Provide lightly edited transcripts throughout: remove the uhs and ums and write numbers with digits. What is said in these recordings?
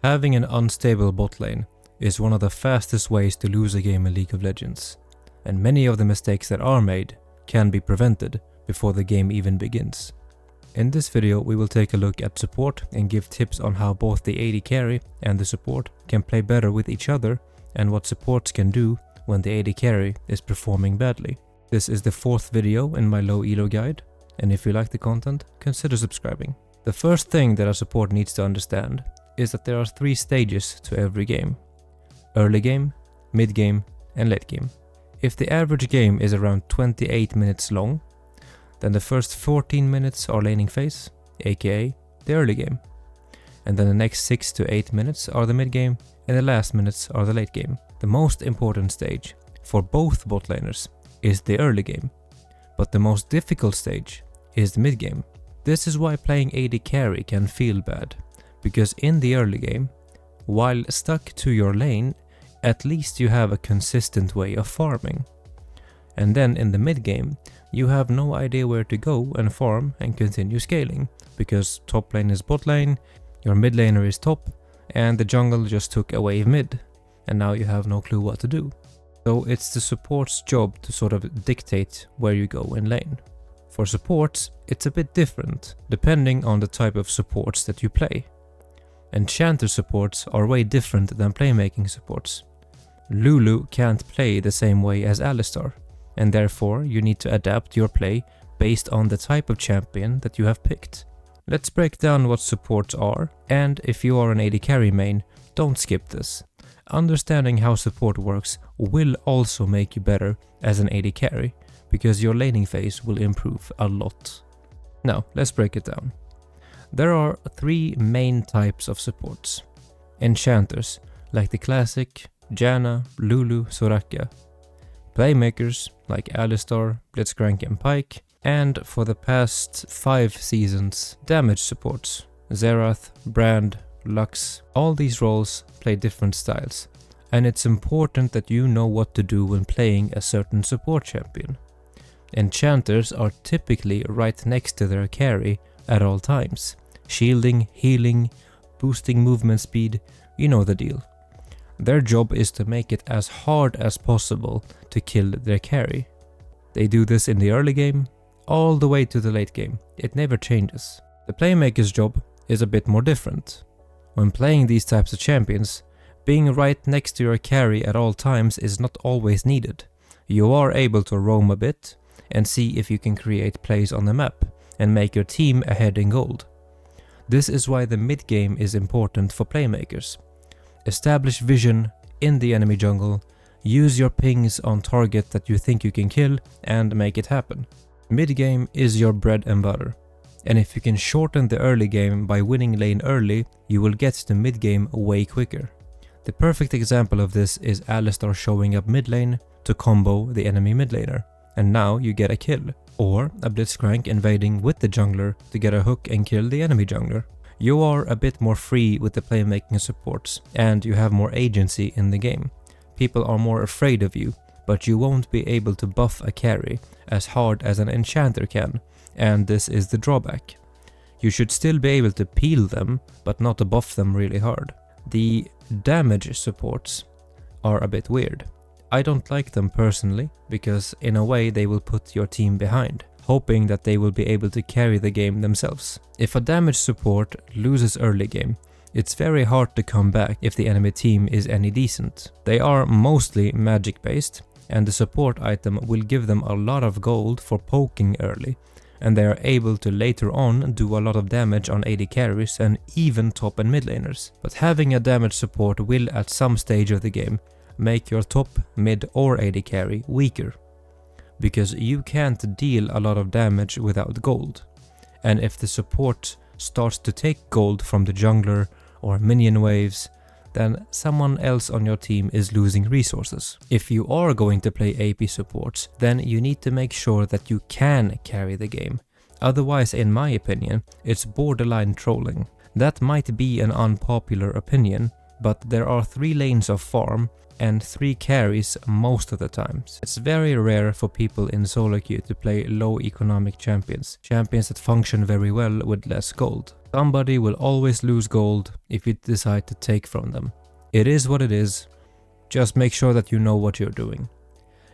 Having an unstable bot lane is one of the fastest ways to lose a game in League of Legends, and many of the mistakes that are made can be prevented before the game even begins. In this video we will take a look at support and give tips on how both the AD carry and the support can play better with each other and what supports can do when the AD carry is performing badly. This is the 4th video in my Low Elo guide, and if you like the content, consider subscribing. The first thing that a support needs to understand is that there are 3 stages to every game: early game, mid game and late game. If the average game is around 28 minutes long, then the first 14 minutes are laning phase, aka the early game. And then the next 6 to 8 minutes are the mid game, and the last minutes are the late game. The most important stage for both bot laners is the early game, but the most difficult stage is the mid game. This is why playing AD carry can feel bad, because in the early game, while stuck to your lane, at least you have a consistent way of farming. And then in the mid game, you have no idea where to go and farm and continue scaling, because top lane is bot lane, your mid laner is top, and the jungle just took a wave mid, and now you have no clue what to do. So it's the support's job to sort of dictate where you go in lane. For supports, it's a bit different, depending on the type of supports that you play. Enchanter supports are way different than playmaking supports. Lulu can't play the same way as Alistar, and therefore you need to adapt your play based on the type of champion that you have picked. Let's break down what supports are, and if you are an AD carry main, don't skip this. Understanding how support works will also make you better as an AD carry, because your laning phase will improve a lot. Now, let's break it down. There are 3 main types of supports. Enchanters, like the classic Janna, Lulu, Soraka. Playmakers, like Alistar, Blitzcrank and Pyke. And for the past 5 seasons, damage supports. Xerath, Brand, Lux. All these roles play different styles, and it's important that you know what to do when playing a certain support champion. Enchanters are typically right next to their carry at all times. Shielding, healing, boosting movement speed, you know the deal. Their job is to make it as hard as possible to kill their carry. They do this in the early game, all the way to the late game. It never changes. The playmaker's job is a bit more different. When playing these types of champions, being right next to your carry at all times is not always needed. You are able to roam a bit and see if you can create plays on the map and make your team ahead in gold. This is why the mid game is important for playmakers. Establish vision in the enemy jungle, use your pings on target that you think you can kill, and make it happen. Mid game is your bread and butter, and if you can shorten the early game by winning lane early, you will get to mid game way quicker. The perfect example of this is Alistar showing up mid lane to combo the enemy mid laner, and now you get a kill. Or a Blitzcrank invading with the jungler to get a hook and kill the enemy jungler. You are a bit more free with the playmaking supports, and you have more agency in the game. People are more afraid of you, but you won't be able to buff a carry as hard as an enchanter can, and this is the drawback. You should still be able to peel them, but not buff them really hard. The damage supports are a bit weird. I don't like them personally, because in a way they will put your team behind, hoping that they will be able to carry the game themselves. If a damage support loses early game, it's very hard to come back if the enemy team is any decent. They are mostly magic based, and the support item will give them a lot of gold for poking early, and they are able to later on do a lot of damage on AD carries and even top and mid laners. But having a damage support will at some stage of the game make your top, mid or AD carry weaker, because you can't deal a lot of damage without gold. And if the support starts to take gold from the jungler or minion waves, then someone else on your team is losing resources. If you are going to play AP supports, then you need to make sure that you can carry the game. Otherwise, in my opinion, it's borderline trolling. That might be an unpopular opinion, but there are 3 lanes of farm and 3 carries most of the times. It's very rare for people in solo queue to play low economic champions that function very well with less gold. Somebody will always lose gold if you decide to take from them. It is what it is, just make sure that you know what you're doing.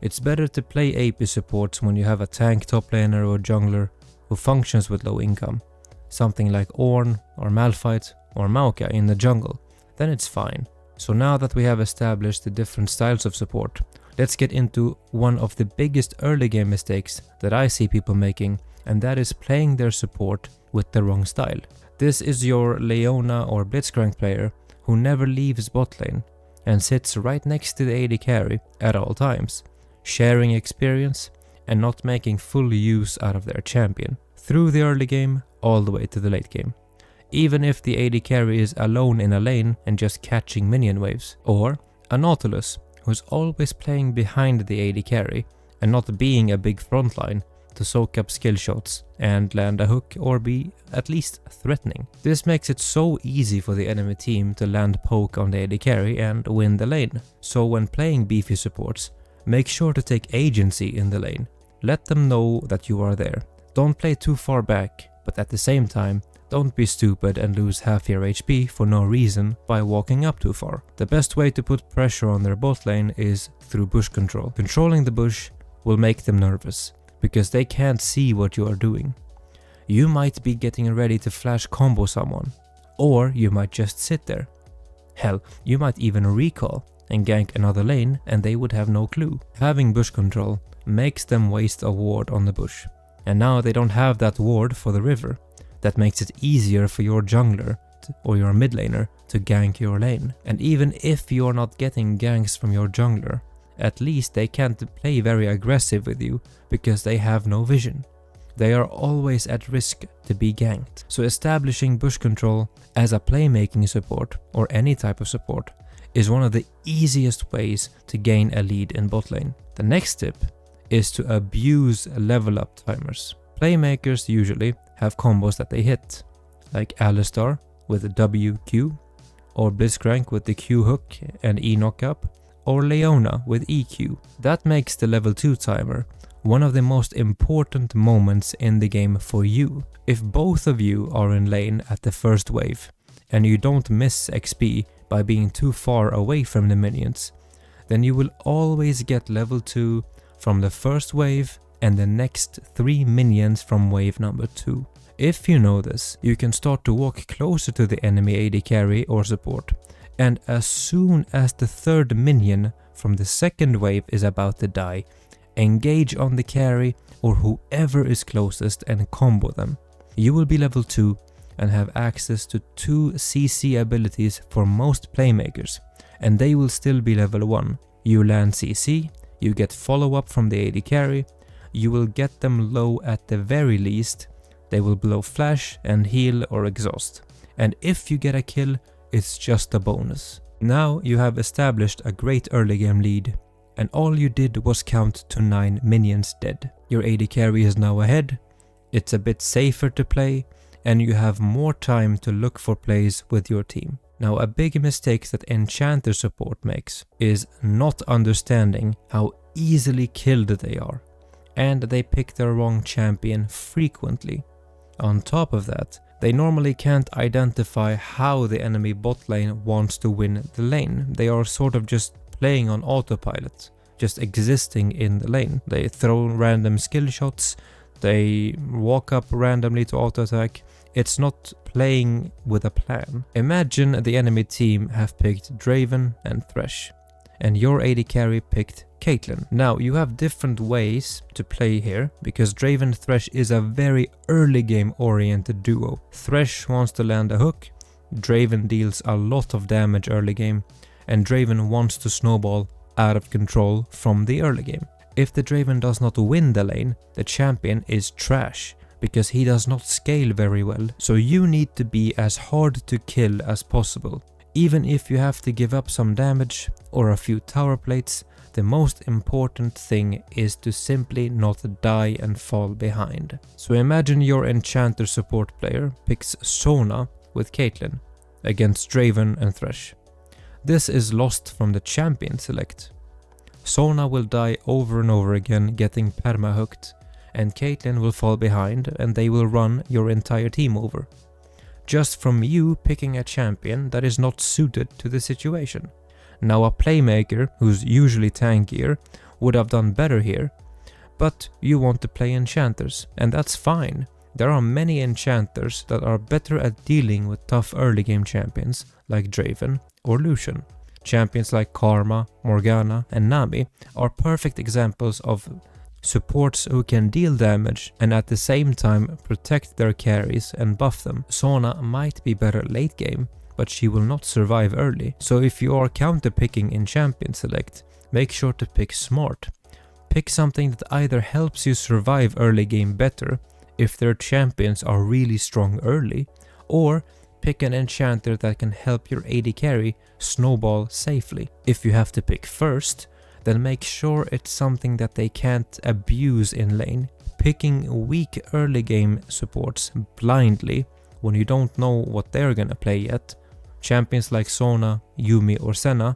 It's better to play AP supports when you have a tank top laner or jungler who functions with low income, something like Ornn or Malphite or Maokai in the jungle, then it's fine. So now that we have established the different styles of support, let's get into one of the biggest early game mistakes that I see people making, and that is playing their support with the wrong style. This is your Leona or Blitzcrank player who never leaves bot lane and sits right next to the AD carry at all times, sharing experience and not making full use out of their champion, through the early game all the way to the late game. Even if the AD carry is alone in a lane and just catching minion waves, or a Nautilus who's always playing behind the AD carry and not being a big frontline to soak up skill shots and land a hook or be at least threatening. This makes it so easy for the enemy team to land poke on the AD carry and win the lane. So when playing beefy supports, make sure to take agency in the lane. Let them know that you are there. Don't play too far back, but at the same time, don't be stupid and lose half your HP for no reason by walking up too far. The best way to put pressure on their bot lane is through bush control. Controlling the bush will make them nervous, because they can't see what you are doing. You might be getting ready to flash combo someone, or you might just sit there. Hell, you might even recall and gank another lane and they would have no clue. Having bush control makes them waste a ward on the bush, and now they don't have that ward for the river. That makes it easier for your jungler or your mid laner to gank your lane. And even if you're not getting ganks from your jungler, at least they can't play very aggressive with you because they have no vision. They are always at risk to be ganked. So establishing bush control as a playmaking support or any type of support is one of the easiest ways to gain a lead in bot lane. The next tip is to abuse level up timers. Playmakers usually have combos that they hit, like Alistar with the WQ, or Blitzcrank with the Q hook and E knockup, or Leona with EQ. That makes the level 2 timer one of the most important moments in the game for you. If both of you are in lane at the first wave, and you don't miss XP by being too far away from the minions, then you will always get level 2 from the first wave and the next 3 minions from wave number 2. If you know this, you can start to walk closer to the enemy AD carry or support, and as soon as the 3rd minion from the 2nd wave is about to die, engage on the carry or whoever is closest and combo them. You will be level 2 and have access to 2 CC abilities for most playmakers, and they will still be level 1. You land CC, you get follow up from the AD carry, you will get them low at the very least, they will blow flash and heal or exhaust, and if you get a kill, it's just a bonus. Now you have established a great early game lead, and all you did was count to 9 minions dead. Your AD carry is now ahead, it's a bit safer to play, and you have more time to look for plays with your team. Now, a big mistake that Enchanter support makes is not understanding how easily killed they are, and they pick the wrong champion frequently. On top of that, they normally can't identify how the enemy bot lane wants to win the lane. They are sort of just playing on autopilot, just existing in the lane. They throw random skill shots, they walk up randomly to auto attack. It's not playing with a plan. Imagine the enemy team have picked Draven and Thresh, and your AD carry picked Caitlyn. Now, you have different ways to play here, because Draven Thresh is a very early game oriented duo. Thresh wants to land a hook, Draven deals a lot of damage early game, and Draven wants to snowball out of control from the early game. If the Draven does not win the lane, the champion is trash, because he does not scale very well, so you need to be as hard to kill as possible. Even if you have to give up some damage or a few tower plates, the most important thing is to simply not die and fall behind. So imagine your Enchanter support player picks Sona with Caitlyn against Draven and Thresh. This is lost from the champion select. Sona will die over and over again, getting perma-hooked, and Caitlyn will fall behind and they will run your entire team over. Just from you picking a champion that is not suited to the situation. Now a playmaker, who's usually tankier, would have done better here, but you want to play enchanters, and that's fine. There are many enchanters that are better at dealing with tough early game champions like Draven or Lucian. Champions like Karma, Morgana and Nami are perfect examples of supports who can deal damage and at the same time protect their carries and buff them. Sona might be better late game, but she will not survive early. So if you are counter-picking in champion select, make sure to pick smart. Pick something that either helps you survive early game better if their champions are really strong early, or pick an enchanter that can help your AD carry snowball safely. If you have to pick first, then make sure it's something that they can't abuse in lane. Picking weak early game supports blindly when you don't know what they're gonna play yet, champions like Sona, Yumi or Senna,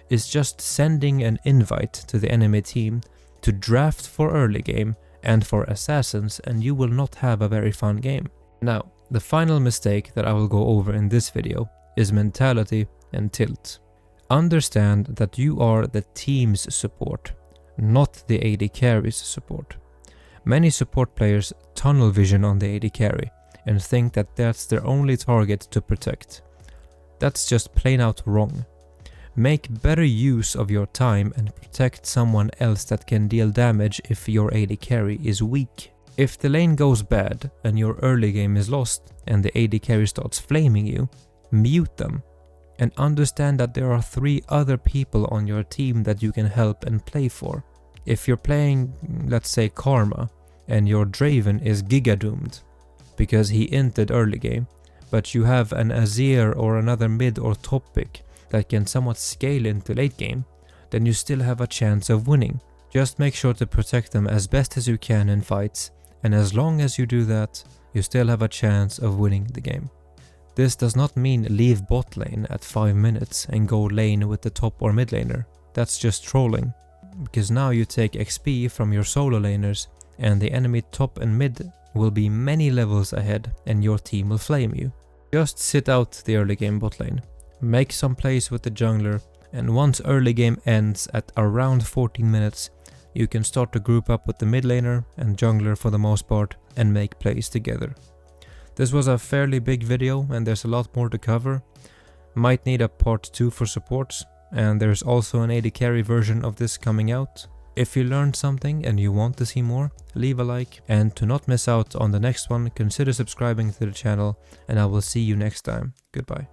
is just sending an invite to the enemy team to draft for early game and for assassins, and you will not have a very fun game. Now, the final mistake that I will go over in this video is mentality and tilt. Understand that you are the team's support, not the AD carry's support. Many support players tunnel vision on the AD carry and think that that's their only target to protect. That's just plain out wrong. Make better use of your time and protect someone else that can deal damage if your AD carry is weak. If the lane goes bad and your early game is lost and the AD carry starts flaming you, mute them and understand that there are 3 other people on your team that you can help and play for. If you're playing, let's say Karma, and your Draven is giga doomed because he entered early game, but you have an Azir or another mid or top pick that can somewhat scale into late game, then you still have a chance of winning. Just make sure to protect them as best as you can in fights, and as long as you do that, you still have a chance of winning the game. This does not mean leave bot lane at 5 minutes and go lane with the top or mid laner. That's just trolling, because now you take XP from your solo laners and the enemy top and mid will be many levels ahead and your team will flame you. Just sit out the early game bot lane. Make some plays with the jungler, and once early game ends at around 14 minutes, you can start to group up with the mid laner and jungler for the most part and make plays together. This was a fairly big video and there's a lot more to cover. Might need a part 2 for supports, and there's also an AD carry version of this coming out. If you learned something and you want to see more, leave a like, and to not miss out on the next one, consider subscribing to the channel, and I will see you next time. Goodbye.